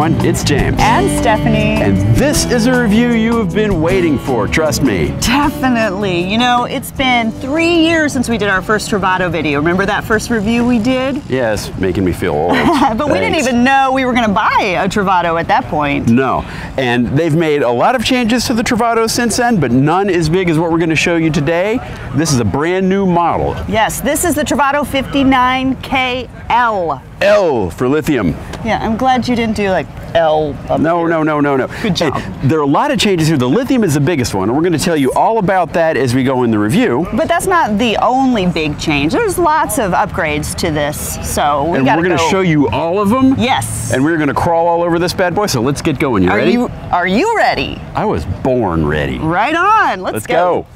everyone, it's James. And Stephanie. And this is a review you have been waiting for, trust me. Definitely. You know, it's been 3 years since we did our first Travato video. Remember that first review we did? Yes, making me feel old. But we didn't even know we were going to buy a Travato at that point. No, and they've made a lot of changes to the Travato since then, but none as big as what we're going to show you today. This is a brand new model. Yes, this is the Travato 59KL. L for lithium. Yeah, I'm glad you didn't do like L up No. Good job. Hey, there are a lot of changes here. The lithium is the biggest one, and we're going to tell you all about that as we go in the review. But that's not the only big change. There's lots of upgrades to this, so we're going to show you all of them. Yes. And we're going to crawl all over this bad boy, so let's get going. You ready? Are you ready? I was born ready. Right on. Let's go.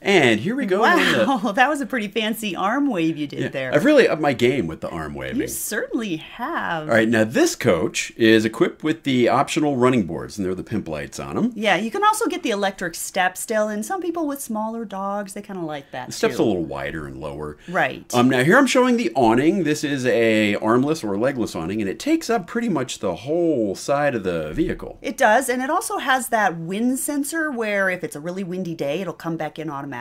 And here we go. Wow, that was a pretty fancy arm wave you did there. I've really upped my game with the arm waving. You certainly have. All right, now this coach is equipped with the optional running boards, and they're the pimp lights on them. Yeah, you can also get the electric step still, and some people with smaller dogs, they kind of like that The step's a little wider and lower. Right. Now here I'm showing the awning. This is a armless or legless awning, and it takes up pretty much the whole side of the vehicle. It does, and it also has that wind sensor where if it's a really windy day, it'll come back in automatically.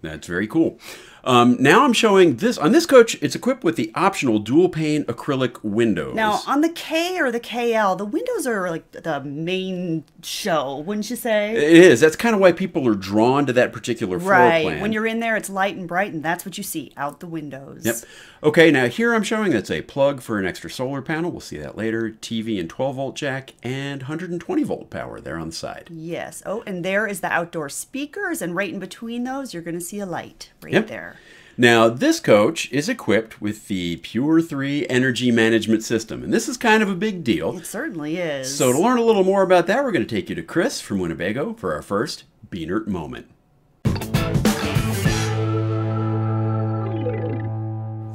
That's very cool. Now I'm showing this. On this coach, it's equipped with the optional dual pane acrylic windows. Now, on the K or the KL, the windows are like the main show, wouldn't you say? It is. That's kind of why people are drawn to that particular floor plan. Right. When you're in there, it's light and bright, and that's what you see out the windows. Yep. Okay, now here I'm showing that's a plug for an extra solar panel. We'll see that later. TV and 12-volt jack and 120-volt power there on the side. Yes. Oh, and there is the outdoor speakers, and right in between those, you're going to see a light right there. Now, this coach is equipped with the Pure 3 energy management system, and this is kind of a big deal. It certainly is. So to learn a little more about that, we're going to take you to Chris from Winnebago for our first Beanert moment.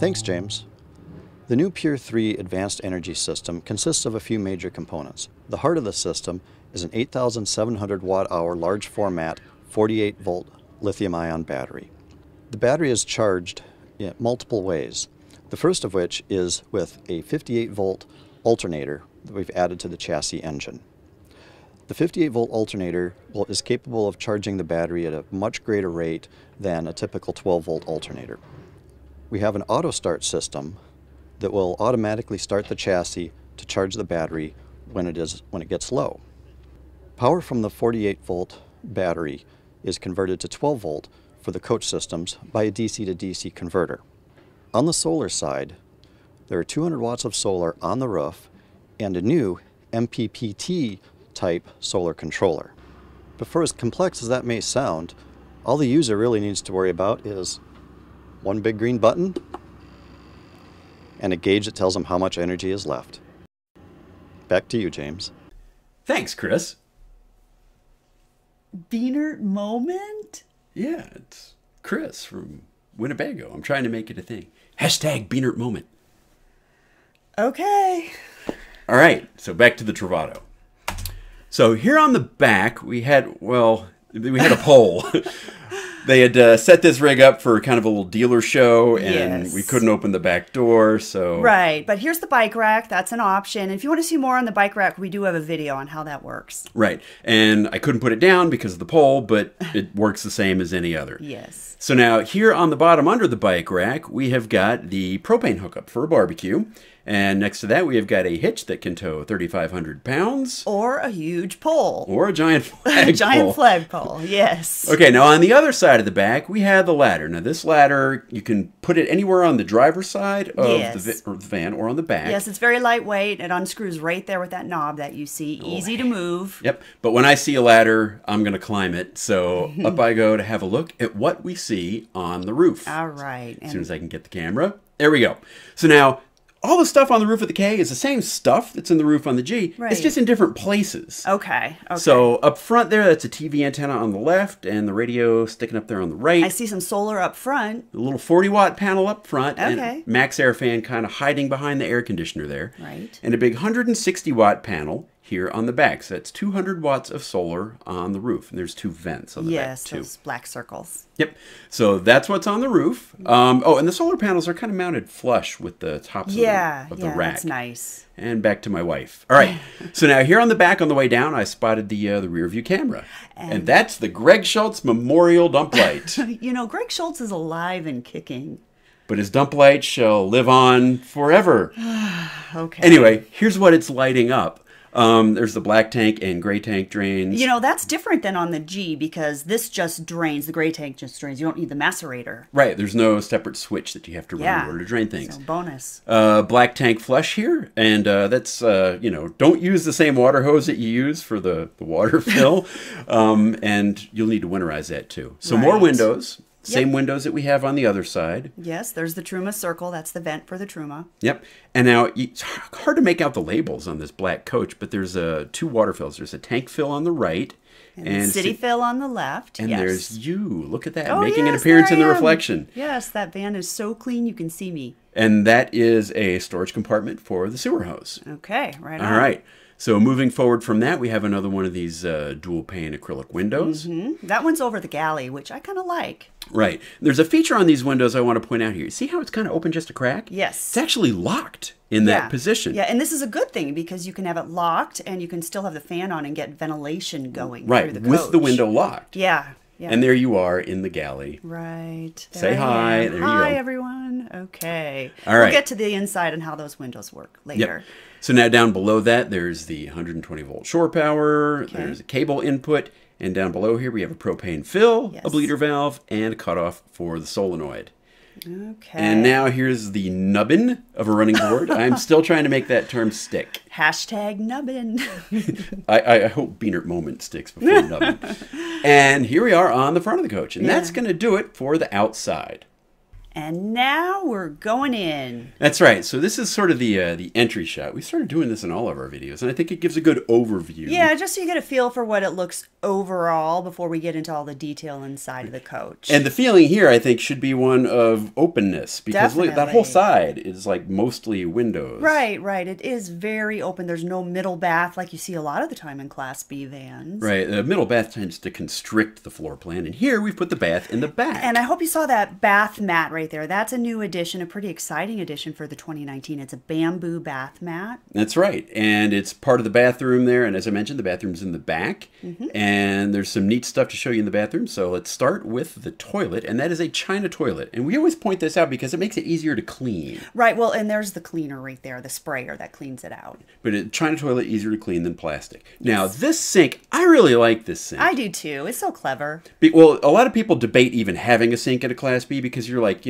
Thanks, James. The new Pure 3 Advanced Energy System consists of a few major components. The heart of the system is an 8,700 watt-hour large format 48-volt lithium-ion battery. The battery is charged in multiple ways. The first of which is with a 58-volt alternator that we've added to the chassis engine. The 58-volt alternator is capable of charging the battery at a much greater rate than a typical 12-volt alternator. We have an auto start system that will automatically start the chassis to charge the battery when it gets low. Power from the 48-volt battery is converted to 12-volt for the coach systems by a DC to DC converter. On the solar side, there are 200 watts of solar on the roof and a new MPPT type solar controller. But for as complex as that may sound, all the user really needs to worry about is one big green button and a gauge that tells them how much energy is left. Back to you, James. Thanks, Chris. Beanert moment? Yeah, it's Chris from Winnebago. I'm trying to make it a thing. Hashtag Beanert moment. Okay. All right, so back to the Travato. So here on the back, we had a pole. They had set this rig up for kind of a little dealer show, and we couldn't open the back door, so... Right, but here's the bike rack. That's an option. And if you want to see more on the bike rack, we do have a video on how that works. Right, and I couldn't put it down because of the pole, but it works the same as any other. Yes. So now, here on the bottom under the bike rack, we have got the propane hookup for a barbecue. And next to that, we have got a hitch that can tow 3,500 pounds. Or a huge pole. Or a giant flagpole. A giant flagpole, yes. Okay, now on the other side of the back, we have the ladder. Now this ladder, you can put it anywhere on the driver's side of the van or on the back. Yes, it's very lightweight. It unscrews right there with that knob that you see. Easy to move. Yep, but when I see a ladder, I'm going to climb it. So up I go to have a look at what we see on the roof. All right. As soon as I can get the camera. There we go. So now... all the stuff on the roof of the K is the same stuff that's in the roof on the G. Right. It's just in different places. Okay. So up front there, that's a TV antenna on the left and the radio sticking up there on the right. I see some solar up front. A little 40-watt panel up front. Okay. And max air fan kind of hiding behind the air conditioner there. Right. And a big 160-watt panel here on the back. So that's 200 watts of solar on the roof. And there's 2 vents on the back, too. Yes, those black circles. Yep. So that's what's on the roof. Oh, and the solar panels are kind of mounted flush with the tops of the rack. That's nice. And back to my wife. All right. So now here on the back on the way down, I spotted the rear view camera. And that's the Greg Schultz Memorial Dump Light. You know, Greg Schultz is alive and kicking. But his dump light shall live on forever. Okay. Anyway, here's what it's lighting up. There's the black tank and gray tank drains. You know, that's different than on the G because this just drains. The gray tank just drains. You don't need the macerator. Right. There's no separate switch that you have to run in order to drain things. So bonus. Black tank flush here. And that's, you know, don't use the same water hose that you use for the water fill. And you'll need to winterize that too. So more windows. Same windows that we have on the other side. Yes, there's the Truma circle. That's the vent for the Truma. Yep. And now it's hard to make out the labels on this black coach, but there's 2 water fills. There's a tank fill on the right. And city fill on the left. And there's you. Look at that. Oh, making an appearance in the reflection. Yes, that van is so clean you can see me. And that is a storage compartment for the sewer hose. Okay, right on. All right. So moving forward from that, we have another one of these dual pane acrylic windows. That one's over the galley, which I kind of like. Right. There's a feature on these windows I want to point out here. See how it's kind of open just a crack? Yes. It's actually locked in that position. Yeah, and this is a good thing because you can have it locked and you can still have the fan on and get ventilation going right, through the coach. with the window locked. Yeah. Yeah. And there you are in the galley. Right. Say hi. There you go. Hi, everyone. Okay. All right. We'll get to the inside and how those windows work later. Yep. So now down below that, there's the 120-volt shore power. Okay. There's a cable input. And down below here, we have a propane fill, a bleeder valve, and a cutoff for the solenoid. Okay. And now here's the nubbin of a running board. I'm still trying to make that term stick. Hashtag nubbin. I hope Beanert moment sticks before nubbin. And here we are on the front of the coach. And that's going to do it for the outside. And now we're going in. That's right. So this is sort of the entry shot. We started doing this in all of our videos, and I think it gives a good overview. Yeah, just so you get a feel for what it looks overall before we get into all the detail inside of the coach. And the feeling here, I think, should be one of openness. Because look, that whole side is like mostly windows. Right, right. It is very open. There's no middle bath like you see a lot of the time in Class B vans. Right. The middle bath tends to constrict the floor plan. And here we've put the bath in the back. And I hope you saw that bath mat right there. That's a new addition, a pretty exciting addition for the 2019. It's a bamboo bath mat. That's right. And it's part of the bathroom there. And as I mentioned, the bathroom's in the back. And there's some neat stuff to show you in the bathroom. So let's start with the toilet. And that is a China toilet. And we always point this out because it makes it easier to clean. Right. Well, and there's the cleaner right there, the sprayer that cleans it out. But a China toilet, easier to clean than plastic. Now, this sink, I really like this sink. I do too. It's so clever. Well, a lot of people debate even having a sink at a Class B because you're like,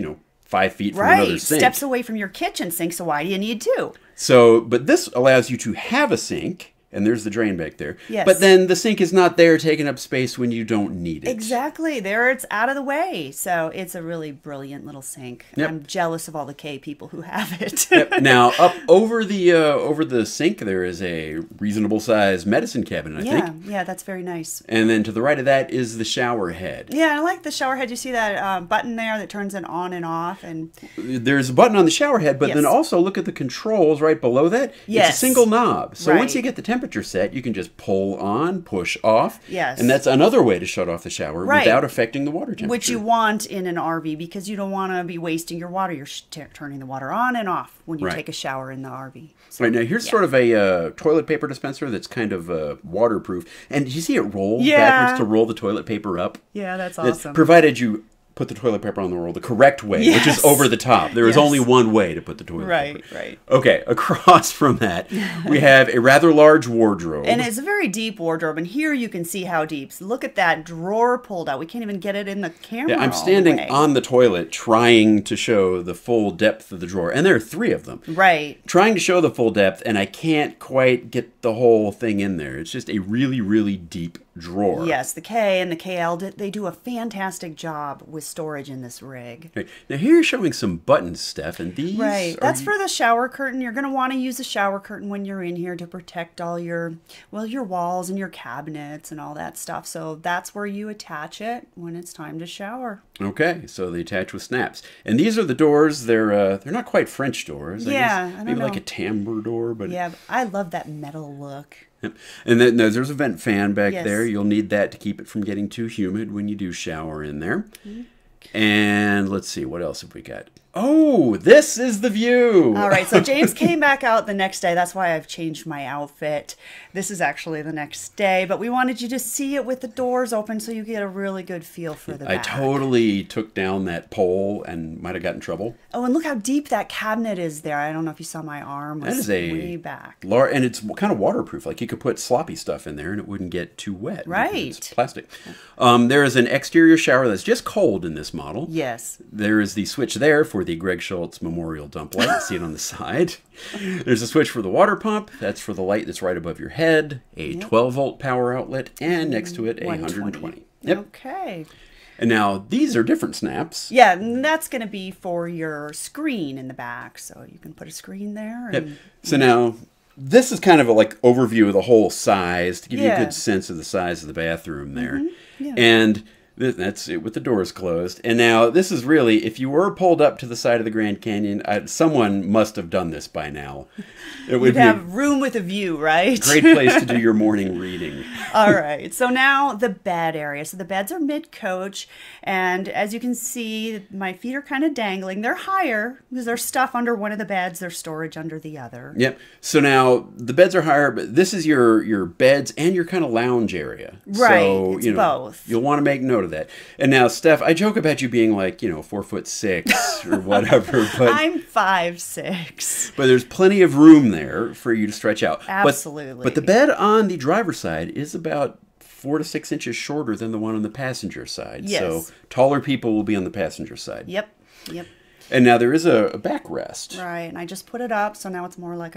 5 feet from another sink. Steps away from your kitchen sink, so why do you need two? So, but this allows you to have a sink, and there's the drain back there. Yes. But then the sink is not there taking up space when you don't need it. Exactly. There it's out of the way. So it's a really brilliant little sink. Yep. I'm jealous of all the K people who have it. Yep. Now, up over the sink, there is a reasonable sized medicine cabinet, I think. Yeah, that's very nice. And then to the right of that is the shower head. Yeah, I like the shower head. You see that button there that turns it on and off? And there's a button on the shower head, but then also look at the controls right below that. Yes. It's a single knob. So once you get the temperature set, you can just pull on, push off. Yes. And that's another way to shut off the shower without affecting the water temperature. Which you want in an RV because you don't want to be wasting your water. You're turning the water on and off when you take a shower in the RV. So, right, now here's sort of a toilet paper dispenser that's kind of waterproof. And you see it roll backwards to roll the toilet paper up? Yeah, that's awesome. Provided you put the toilet paper on the roll the correct way, which is over the top. There is only one way to put the toilet paper. Right. Okay, across from that, we have a rather large wardrobe. And it's a very deep wardrobe, and here you can see how deep. So look at that drawer pulled out. We can't even get it in the camera. Yeah, I'm standing on the toilet trying to show the full depth of the drawer, and there are 3 of them. Right. Trying to show the full depth, and I can't quite get the whole thing in there. It's just a really, really deep drawer. Yes, the K and the KL, they do a fantastic job with storage in this rig. Right. Now here you're showing some buttons, Steph, and these that's for the shower curtain. You're going to want to use a shower curtain when you're in here to protect all your walls and your cabinets and all that stuff. So that's where you attach it when it's time to shower. Okay, so they attach with snaps. And these are the doors. They're not quite French doors. Yeah, I maybe don't know. like a timbre door, but yeah, I love that metal look. Yep. And then there's a vent fan back Yes. there. You'll need that to keep it from getting too humid when you do shower in there. And let's see, what else have we got? Oh, this is the view. All right, so James came back out the next day. That's why I've changed my outfit. This is actually the next day, but we wanted you to see it with the doors open so you get a really good feel for the I back. totally took down that pole and might have gotten in trouble. Oh, and look how deep that cabinet is there. I don't know if you saw my arm. That is a way back. and it's kind of waterproof. Like you could put sloppy stuff in there and it wouldn't get too wet. Right. It's plastic. There is an exterior shower that's just cold in this model. Yes. There is the switch there for the Greg Schultz Memorial Dump Light. You see it on the side. There's a switch for the water pump. That's for the light that's right above your head. A 12-volt power outlet. And next to it, a 120. Yep. Okay. And now, these are different snaps. Yeah, and that's going to be for your screen in the back. So you can put a screen there. And, Yep. So now, this is kind of a overview of the whole size to give you a Yeah. good sense of the size of the bathroom there. Yeah. And that's it with the doors closed. And now this is really, if you were pulled up to the side of the Grand Canyon, someone must have done this by now. It would You'd be have room with a view, right? a great place to do your morning reading. All right. So now the bed area. So the beds are mid-coach. And as you can see, my feet are kind of dangling. They're higher because there's stuff under one of the beds. There's storage under the other. Yep. So now the beds are higher, but this is your beds and your kind of lounge area. Right. So, It's both. You'll want to make note of that. And now, Steph, I joke about you being 4'6" or whatever, but I'm 5'6". but there's plenty of room there for you to stretch out. Absolutely. But the bed on the driver's side is about 4 to 6 inches shorter than the one on the passenger side. Yes. So taller people will be on the passenger side. Yep. Yep. And now there is a backrest. Right. And I just put it up. So now it's more like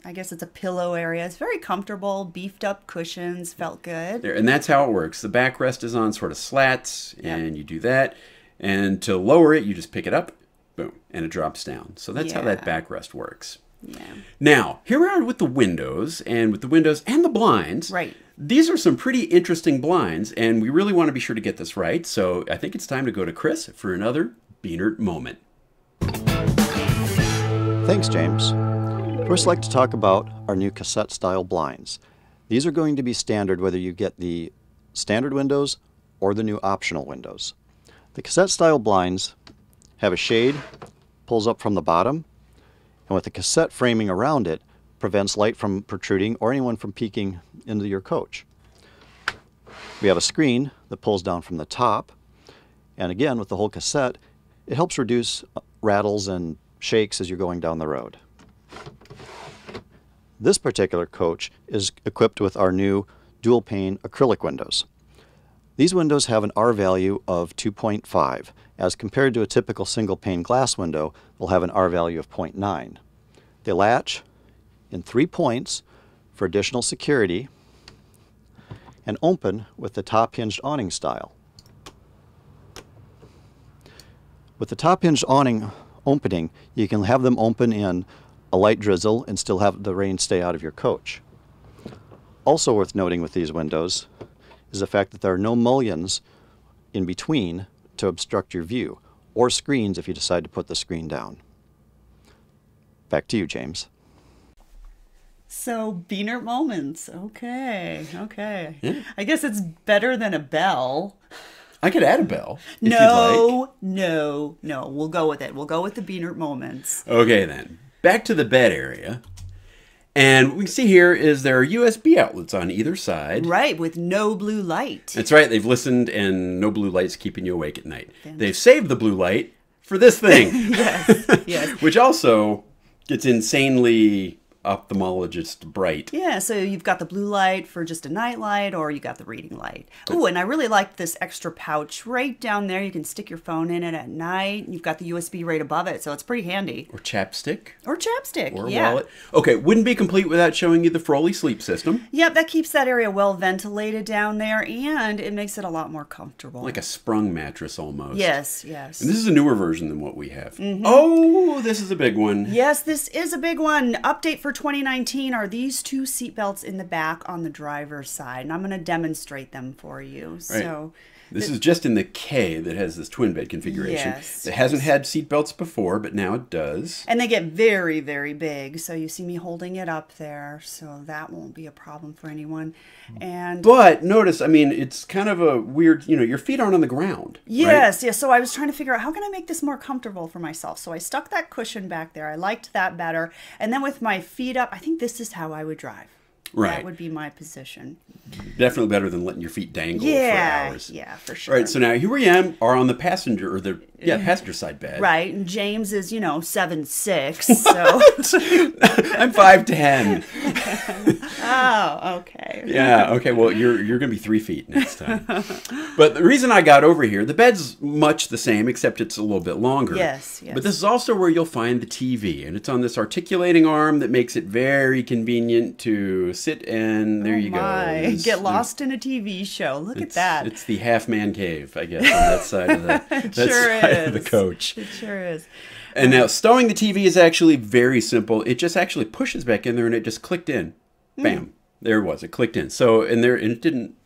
I guess it's a pillow area. It's very comfortable, beefed up cushions, felt good. There, and that's how it works. The backrest is on sort of slats, and you do that. And to lower it, you just pick it up, boom, and it drops down. So that's how that backrest works. Yeah. Now, here we are with the windows, and the blinds. Right. These are some pretty interesting blinds, and we really want to be sure to get this right. So I think it's time to go to Chris for another Beanert moment. Thanks, James. First, I'd like to talk about our new cassette-style blinds. These are going to be standard whether you get the standard windows or the new optional windows. The cassette-style blinds have a shade, pulls up from the bottom, and with the cassette framing around it, prevents light from protruding or anyone from peeking into your coach. We have a screen that pulls down from the top, and again, with the whole cassette, it helps reduce rattles and shakes as you're going down the road. This particular coach is equipped with our new dual pane acrylic windows. These windows have an R value of 2.5. As compared to a typical single pane glass window, they'll have an R value of 0.9. They latch in 3 points for additional security and open with the top hinged awning style. With the top hinged awning opening, you can have them open in a light drizzle and still have the rain stay out of your coach. Also worth noting with these windows is the fact that there are no mullions in between to obstruct your view, or screens if you decide to put the screen down. Back to you, James. So, Beanert moments. Okay. Yeah. I guess it's better than a bell. I could add a bell if No. you'd like. We'll go with it. We'll go with the Beanert moments. Okay, then. Back to the bed area. And what we can see here is there are USB outlets on either side. Right, with no blue light. That's right. They've listened, and no blue light's keeping you awake at night. They've saved the blue light for this thing. Yes. Which also gets insanely ophthalmologist bright. Yeah, so you've got the blue light for just a night light, or you got the reading light. Oh, and I really like this extra pouch right down there. You can stick your phone in it at night. You've got the USB right above it, so it's pretty handy. Or chapstick. Or chapstick, Or a yeah. wallet. Okay, wouldn't be complete without showing you the Froley sleep system. Yep, that keeps that area well ventilated down there, and it makes it a lot more comfortable. Like a sprung mattress almost. Yes. And this is a newer version than what we have. Oh, this is a big one. Yes, this is a big one. Update for 2019 are these two seat belts in the back on the driver's side, and I'm going to demonstrate them for you. Right. So This is just in the K that has this twin bed configuration. Yes. It hasn't had seat belts before, but now it does. And they get very, very big. So you see me holding it up there. So that won't be a problem for anyone. But notice, I mean, it's kind of a weird, your feet aren't on the ground. Yes, right? yes. So I was trying to figure out how can I make this more comfortable for myself. So I stuck that cushion back there. I liked that better. And then with my feet up, I think this is how I would drive. Right. That would be my position. Definitely better than letting your feet dangle for hours. Yeah, for sure. All right, so now here we are on the passenger, or the passenger side bed. Right, and James is, 7'6", so... I'm 5'10". Oh, okay. Yeah, okay, well, you're going to be 3 feet next time. But the reason I got over here, the bed's much the same, except it's a little bit longer. Yes, yes. But this is also where you'll find the TV, and it's on this articulating arm that makes it very convenient to sit, and there you go. Get lost in a TV show. Look at that. It's the half-man cave, I guess, on that side of the coach. It sure is. And now, stowing the TV is actually very simple. It just actually pushes back in there, and it just clicked in. Bam. There it was. It clicked in. So, and it didn't,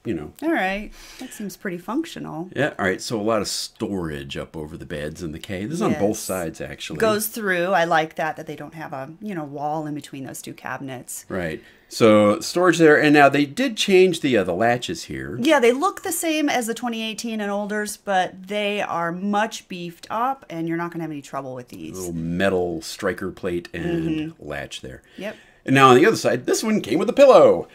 All right. That seems pretty functional. Yeah. All right. So a lot of storage up over the beds in the K. This is on both sides, actually. Goes through. I like that they don't have a, wall in between those two cabinets. Right. So storage there. And now they did change the latches here. Yeah, they look the same as the 2018 and olders, but they are much beefed up, and you're not going to have any trouble with these. Little metal striker plate and latch there. Yep. And now on the other side, this one came with a pillow.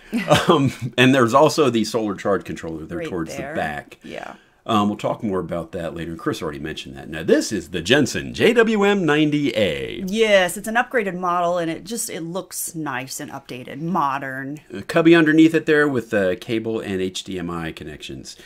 And there's also the solar charge controller there towards the back. Yeah. We'll talk more about that later. And Chris already mentioned that. Now, this is the Jensen JWM90A. Yes, it's an upgraded model, and it looks nice and updated, modern. A cubby underneath it there with cable and HDMI connections.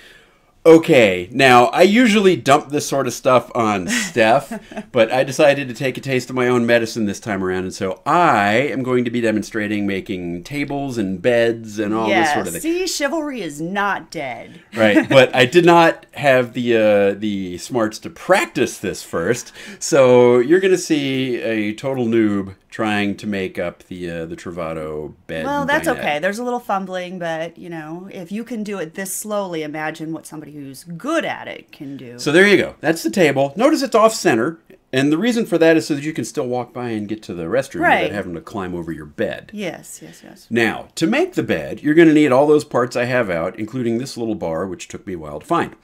Okay, now I usually dump this sort of stuff on Stef, but I decided to take a taste of my own medicine this time around, and so I am going to be demonstrating making tables and beds and all this sort of thing. See, chivalry is not dead. Right, but I did not have the smarts to practice this first, so you're going to see a total noob trying to make up the Travato bed. Well, that's okay. There's a little fumbling, but, if you can do it this slowly, imagine what somebody who's good at it can do. So there you go. That's the table. Notice it's off-center, and the reason for that is so that you can still walk by and get to the restroom without having to climb over your bed. Yes, yes, yes. Now, to make the bed, you're going to need all those parts I have out, including this little bar, which took me a while to find.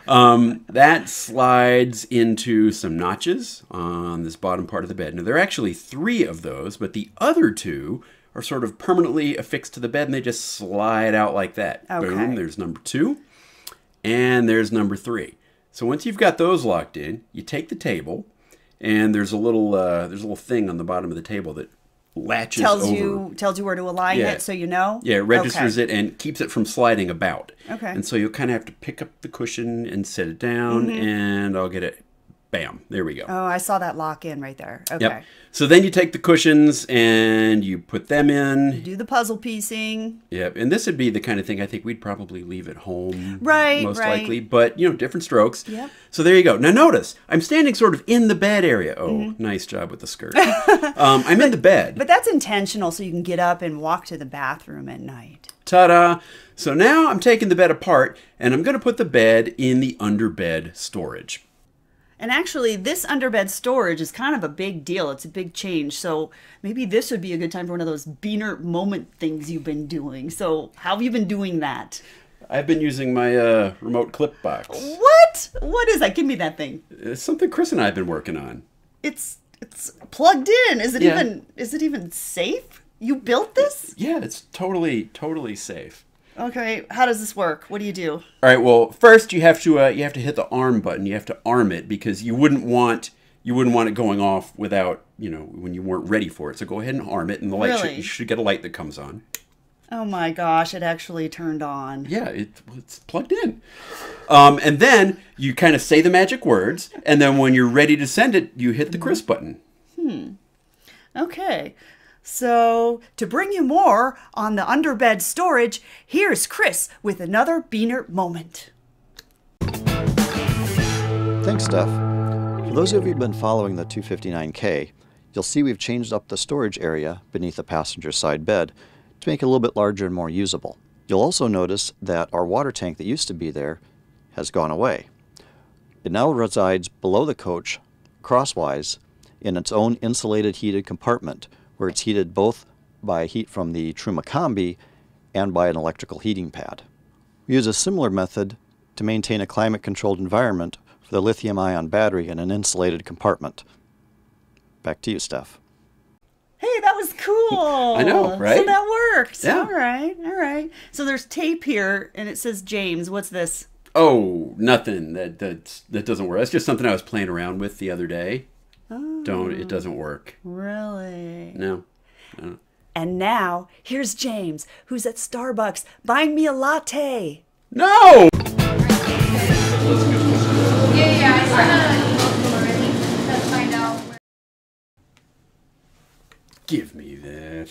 That slides into some notches on this bottom part of the bed. Now, there are actually 3 of those, but the other 2 are sort of permanently affixed to the bed, and they just slide out like that. Okay. Boom, there's number 2, and there's number 3. So once you've got those locked in, you take the table, and there's a little thing on the bottom of the table that latches over. Tells you where to align it, so you know? Yeah, it registers it and keeps it from sliding about. Okay. And so you'll kind of have to pick up the cushion and set it down, and I'll get it. Bam, there we go. Oh, I saw that lock in right there. Okay. Yep. So then you take the cushions and you put them in. Do the puzzle piecing. Yep. And this would be the kind of thing I think we'd probably leave at home. Right, most likely. But, different strokes. Yep. So there you go. Now notice, I'm standing sort of in the bed area. Oh, nice job with the skirt. I'm in the bed. But that's intentional so you can get up and walk to the bathroom at night. Ta-da! So now I'm taking the bed apart, and I'm going to put the bed in the underbed storage. And actually, this underbed storage is kind of a big deal. It's a big change. So maybe this would be a good time for one of those Beaner moment things you've been doing. So how have you been doing that? I've been using my remote clip box. What? What is that? Give me that thing. It's something Chris and I have been working on. It's plugged in. Is it even safe? You built this? Yeah, it's totally safe. Okay, how does this work? What do you do? All right. Well, first you have to hit the arm button. You have to arm it because you wouldn't want it going off without when you weren't ready for it. So go ahead and arm it, and the light you should get a light that comes on. Oh my gosh! It actually turned on. Yeah, it's plugged in. And then you kind of say the magic words, and then when you're ready to send it, you hit the Chris button. Okay. So, to bring you more on the underbed storage, here's Chris with another Beaner moment. Thanks, Steph. For those of you who've been following the 259K, you'll see we've changed up the storage area beneath the passenger side bed to make it a little bit larger and more usable. You'll also notice that our water tank that used to be there has gone away. It now resides below the coach, crosswise, in its own insulated heated compartment, where it's heated both by heat from the Truma Combi and by an electrical heating pad. We use a similar method to maintain a climate-controlled environment for the lithium-ion battery in an insulated compartment. Back to you, Steph. Hey, that was cool. I know, right? So that worked. Yeah. All right, all right. So there's tape here, and it says James. What's this? Oh, nothing. That doesn't work. That's just something I was playing around with the other day. Oh, It doesn't work. really? No. And now, here's James, who's at Starbucks buying me a latte. No! Yeah, I saw that already. Let's find out. Give me that.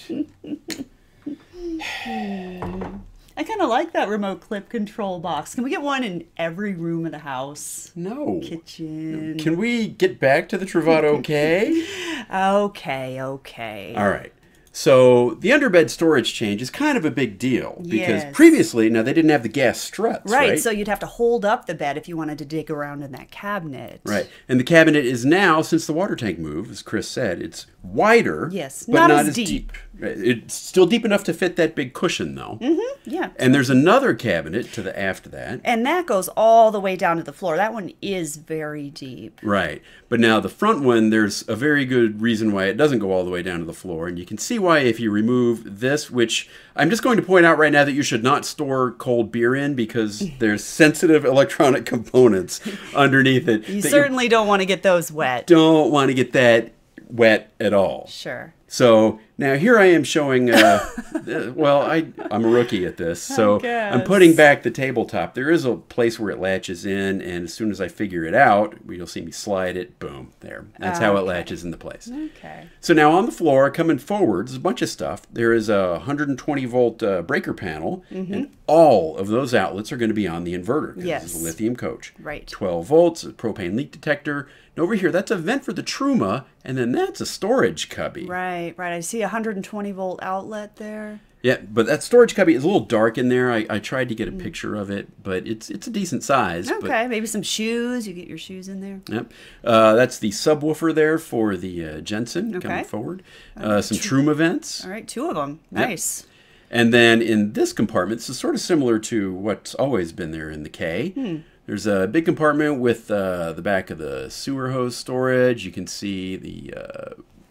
I kind of like that remote clip control box. Can we get one in every room of the house? No. Kitchen. Can we get back to the Travato, okay? Okay. All right. So the underbed storage change is kind of a big deal because Yes. previously, now they didn't have the gas struts, right? Right, so you'd have to hold up the bed if you wanted to dig around in that cabinet. Right. And the cabinet is now, since the water tank move, as Chris said, it's wider. Yes, but not as deep. It's still deep enough to fit that big cushion, though. Yeah. And there's another cabinet to the aft of that. And that goes all the way down to the floor. That one is very deep. Right. But now the front one, there's a very good reason why it doesn't go all the way down to the floor. And you can see why if you remove this, which I'm just going to point out right now that you should not store cold beer in because there's sensitive electronic components underneath it. You that certainly don't want to get those wet. don't want to get that wet at all. Sure. So now here I am showing, well, I'm a rookie at this. So I'm guess. putting back the tabletop. There is a place where it latches in, and as soon as I figure it out, you'll see me slide it, boom, there. That's how it latches into place. Okay. So now on the floor, coming forward, there's a bunch of stuff. There is a 120 volt breaker panel, and all of those outlets are going to be on the inverter. 'Cause Yes. This is a lithium coach. Right. 12 volts, a propane leak detector. And over here, that's a vent for the Truma, and then that's a storage cubby. Right. I see a 120 volt outlet there. Yeah, but that storage cubby is a little dark in there. I tried to get a picture of it, but it's a decent size. Okay, maybe some shoes. You get your shoes in there. Yep. That's the subwoofer there for the Jensen coming forward. Some Truma vents. All right, 2 of them. Nice. And then in this compartment, this is sort of similar to what's always been there in the K. There's a big compartment with the back of the sewer hose storage. You can see the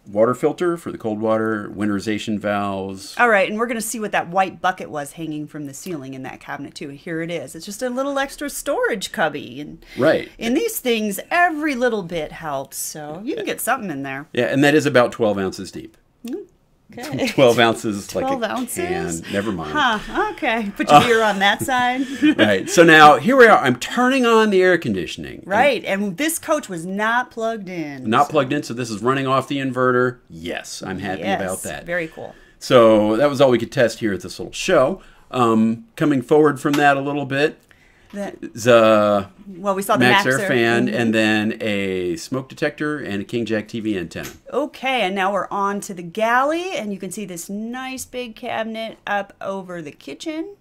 water filter for the cold water, winterization valves. All right, and we're going to see what that white bucket was hanging from the ceiling in that cabinet, too. Here it is. It's just a little extra storage cubby. And Right. in these things, every little bit helps, so you can get something in there. Yeah, and that is about 12 ounces deep. Okay. 12 ounces, like 12 a ounces? can. Never mind. Huh, okay. Put your ear on that side. Right. So now, here we are. I'm turning on the air conditioning. Right, and this coach was not plugged in. Not plugged in, so this is running off the inverter. Yes, I'm happy Yes, about that. very cool. So that was all we could test here at this little show. Coming forward from that a little bit, Well, we saw the Max Air Air fan, and then a smoke detector and a King Jack TV antenna. Okay, and now we're on to the galley, and you can see this nice big cabinet up over the kitchen.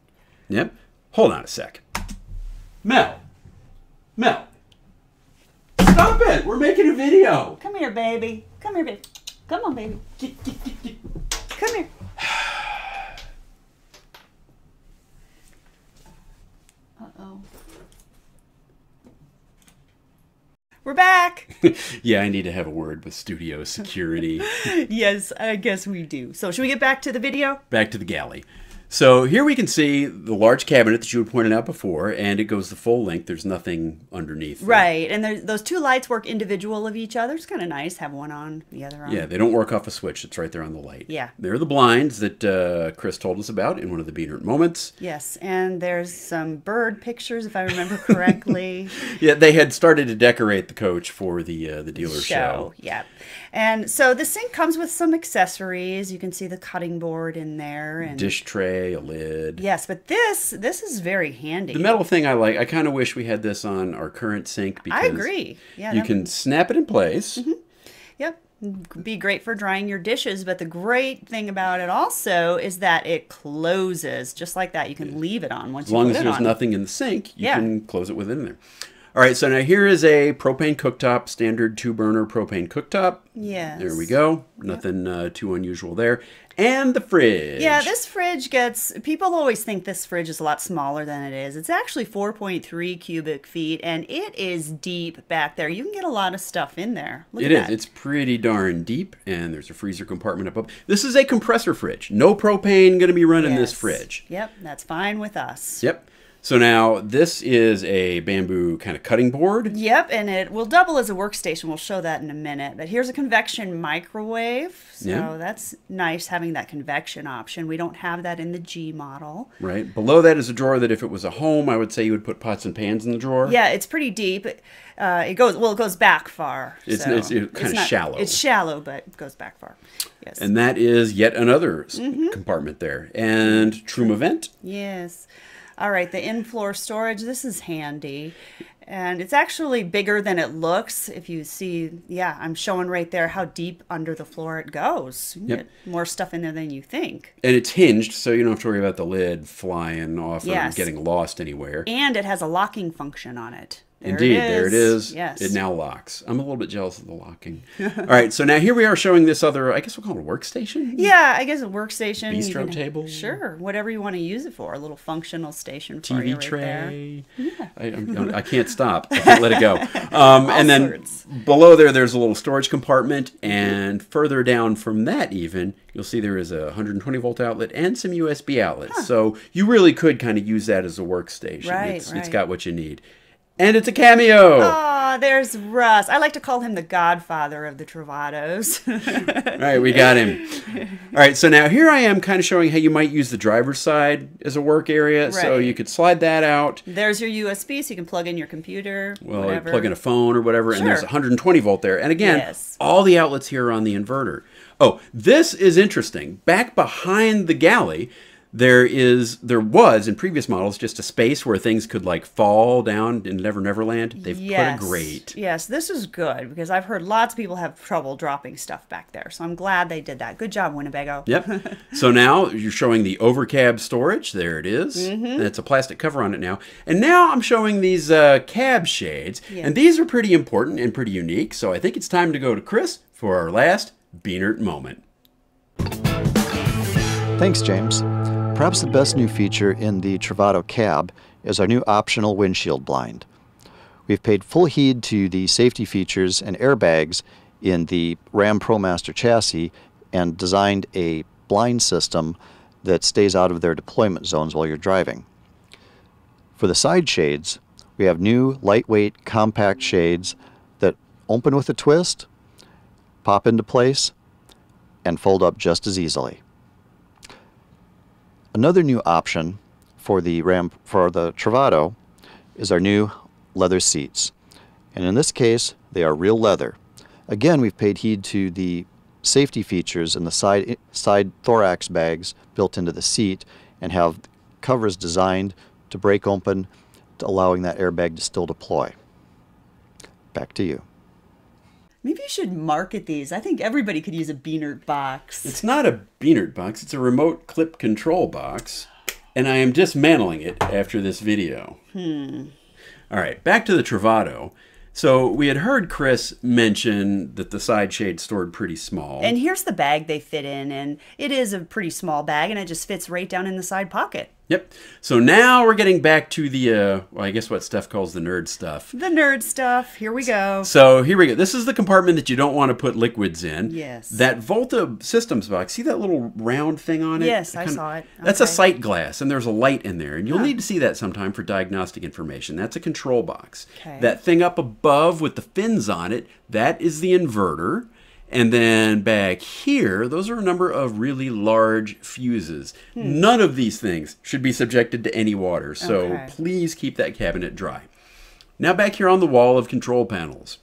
Yep. Hold on a sec. Mel. Stop it! We're making a video. Come here, baby. Come here, baby. Come on, baby. Come here. Uh-oh. We're back. Yeah, I need to have a word with studio security. Yes, I guess we do. So should we get back to the video? Back to the galley. So here we can see the large cabinet that you had pointed out before, and it goes the full length. There's nothing underneath. Right, and those 2 lights work individual of each other. It's kind of nice. Have one on, the other on. Yeah, they don't work off a switch. It's right there on the light. Yeah. They're the blinds that Chris told us about in one of the Beaner moments. Yes, and there's some bird pictures, if I remember correctly. Yeah, they had started to decorate the coach for the dealer show. Yeah. And so the sink comes with some accessories. You can see the cutting board in there. And Dish tray, a lid. yes, but this is very handy. The metal thing I like. I kind of wish we had this on our current sink because I agree. Yeah, you can snap it in place. Yep. Be great for drying your dishes, but the great thing about it also is that it closes just like that. You can leave it on once As you long put as it there's on. nothing in the sink, you can close it within there. All right, so now here is a propane cooktop, standard 2-burner propane cooktop. Yes. There we go. Nothing too unusual there. And the fridge. Yeah, this fridge people always think this fridge is a lot smaller than it is. It's actually 4.3 cubic feet, and it is deep back there. You can get a lot of stuff in there. Look at that. It's pretty darn deep, and there's a freezer compartment above. This is a compressor fridge. No propane going to be running this fridge. Yep, that's fine with us. Yep. So now this is a bamboo kind of cutting board. Yep, and it will double as a workstation. We'll show that in a minute. But here's a convection microwave. So that's nice having that convection option. We don't have that in the G model. Right. Below that is a drawer that if it was a home, I would say you would put pots and pans in the drawer. Yeah, it's pretty deep. It goes back far. It's kind of shallow. It's shallow, but it goes back far. Yes. And that is yet another compartment there. And Troom vent. Yes. All right, the in-floor storage, this is handy. And it's actually bigger than it looks. If you see, I'm showing right there how deep under the floor it goes. You get more stuff in there than you think. And it's hinged, so you don't have to worry about the lid flying off or getting lost anywhere. And it has a locking function on it. There it is. Yes. It now locks. I'm a little bit jealous of the locking. All right, so now here we are showing this other, I guess we'll call it a workstation? Yeah, I guess a workstation. Bistro table? Sure, whatever you want to use it for. A little functional station for you TV right tray. there. I can't stop. I can't let it go. And then below there's a little storage compartment. And further down from that even, you'll see there is a 120-volt outlet and some USB outlets. So you really could kind of use that as a workstation. Right, It's got what you need. And it's a cameo. Oh, there's Russ. I like to call him the godfather of the Travatos. All right, we got him. All right, so now here I am kind of showing how you might use the driver's side as a work area. Right. So you could slide that out. There's your USB, so you can plug in your computer, whatever. Plug in a phone or whatever, and there's 120 volt there. And again, all the outlets here are on the inverter. Oh, this is interesting. Back behind the Galley, there was in previous models just a space where things could like fall down in Never Never Land. They've put a grate. Yes, this is good because I've heard lots of people have trouble dropping stuff back there. So I'm glad they did that. Good job, Winnebago. Yep. So now you're showing the overcab storage. There it is. And it's a plastic cover on it now. And now I'm showing these cab shades. Yeah. And these are pretty important and pretty unique. So I think it's time to go to Chris for our last Beanert moment. Thanks, James. Perhaps the best new feature in the Travato cab is our new optional windshield blind. We've paid full heed to the safety features and airbags in the Ram ProMaster chassis and designed a blind system that stays out of their deployment zones while you're driving. For the side shades, we have new lightweight compact shades that open with a twist, pop into place, and fold up just as easily. Another new option for the Travato is our new leather seats. And in this case, they are real leather. Again, we've paid heed to the safety features in the side thorax bags built into the seat and have covers designed to break open, allowing that airbag to still deploy. Back to you. Maybe you should market these. I think everybody could use a Beanert box. It's not a Beanert box. It's a remote clip control box. And I am dismantling it after this video. All right, back to the Travato. So we had heard Chris mention that the side shade stored pretty small. And here's the bag they fit in. And it is a pretty small bag, and it just fits right down in the side pocket. Yep. So now we're getting back to the, well, I guess what Stef calls the nerd stuff. The nerd stuff. Here we go. So here we go. This is the compartment that you don't want to put liquids in. Yes. That Volta systems box, see that little round thing on it? Yes, I saw it. That's a sight glass, and there's a light in there. And you'll need to see that sometime for diagnostic information. That's a control box. Okay. That thing up above with the fins on it, that is the inverter. And then back here, those are a number of really large fuses. None of these things should be subjected to any water, so please keep that cabinet dry. Now back here on the wall of control panels,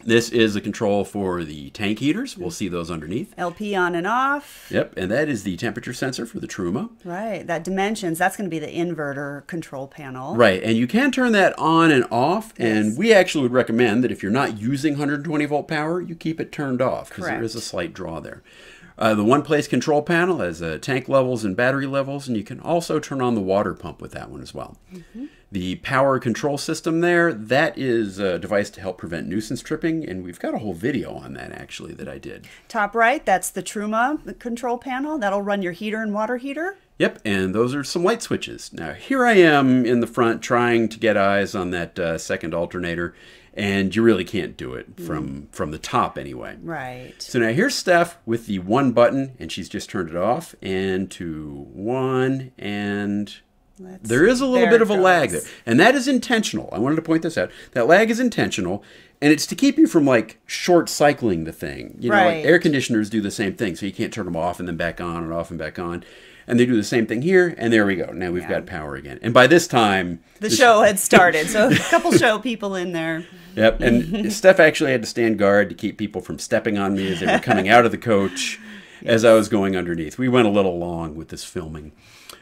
This is the control for the tank heaters. We'll see those underneath. LP on and off. Yep, and that is the temperature sensor for the Truma. Right, that dimensions, that's going to be the inverter control panel. Right, and you can turn that on and off, and we actually would recommend that if you're not using 120 volt power, you keep it turned off, because there is a slight draw there. The one-place control panel has tank levels and battery levels, and you can also turn on the water pump with that one as well. The power control system there, that is a device to help prevent nuisance tripping, and we've got a whole video on that actually that I did. Top right, that's the Truma control panel. That'll run your heater and water heater. Yep, and those are some light switches. Now here I am in the front trying to get eyes on that second alternator, and you really can't do it from the top anyway. Right. So now here's Steph with the one button, and she's just turned it off, and to one, and there is a little bit of a lag there. And that is intentional. I wanted to point this out. That lag is intentional, and it's to keep you from like short cycling the thing. You know, like air conditioners do the same thing, so you can't turn them off and then back on and off and back on. And they do the same thing here, and there we go. Now we've got power again. And by this time... The show had started, so a couple show people in there. Yep, and Steph actually had to stand guard to keep people from stepping on me as they were coming out of the coach as I was going underneath. We went a little long with this filming.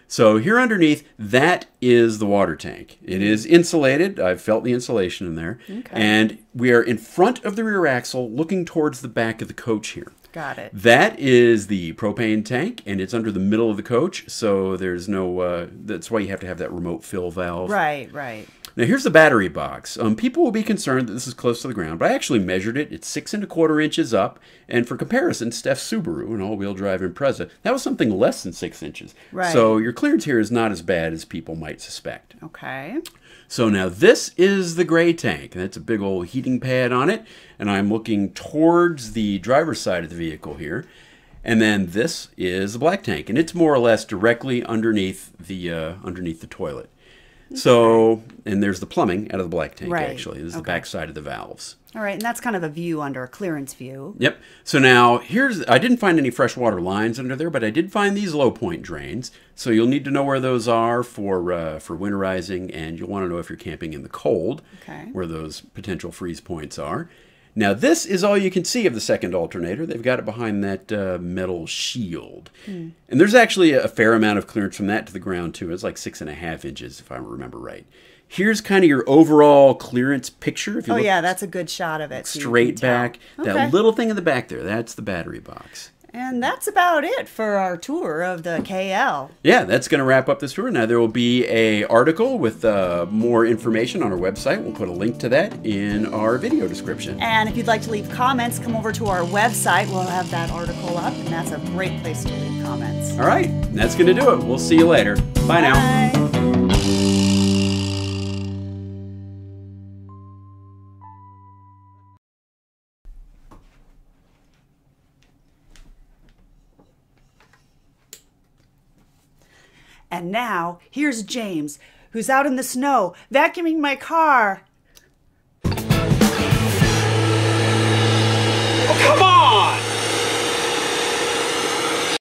So here underneath, that is the water tank. It is insulated. I've felt the insulation in there. And we are in front of the rear axle looking towards the back of the coach here. Got it. That is the propane tank, and it's under the middle of the coach, so there's no, that's why you have to have that remote fill valve. Right, right. Now here's the battery box. People will be concerned that this is close to the ground, but I actually measured it. It's 6¼ inches up, and for comparison, Stef's Subaru, an all-wheel drive Impreza, that was something less than 6 inches. Right. So your clearance here is not as bad as people might suspect. Okay. So now this is the gray tank, and it's a big old heating pad on it, and I'm looking towards the driver's side of the vehicle here. And then this is the black tank, and it's more or less directly underneath the toilet. So, and there's the plumbing out of the black tank, actually. This is the back side of the valves. All right, and that's kind of a view under a clearance view. Yep. So now, I didn't find any freshwater lines under there, but I did find these low point drains. So you'll need to know where those are for winterizing, and you'll want to know if you're camping in the cold, where those potential freeze points are. Now, this is all you can see of the second alternator. They've got it behind that metal shield. And there's actually a fair amount of clearance from that to the ground, too. It's like 6½ inches, if I remember right. Here's kind of your overall clearance picture. If you look that's a good shot of it. Straight back. That little thing in the back there, that's the battery box. And that's about it for our tour of the KL. Yeah, that's going to wrap up this tour. Now, there will be an article with more information on our website. We'll put a link to that in our video description. And if you'd like to leave comments, come over to our website. We'll have that article up, and that's a great place to leave comments. All right, that's going to do it. We'll see you later. Bye now. Bye. And now, here's James, who's out in the snow, vacuuming my car.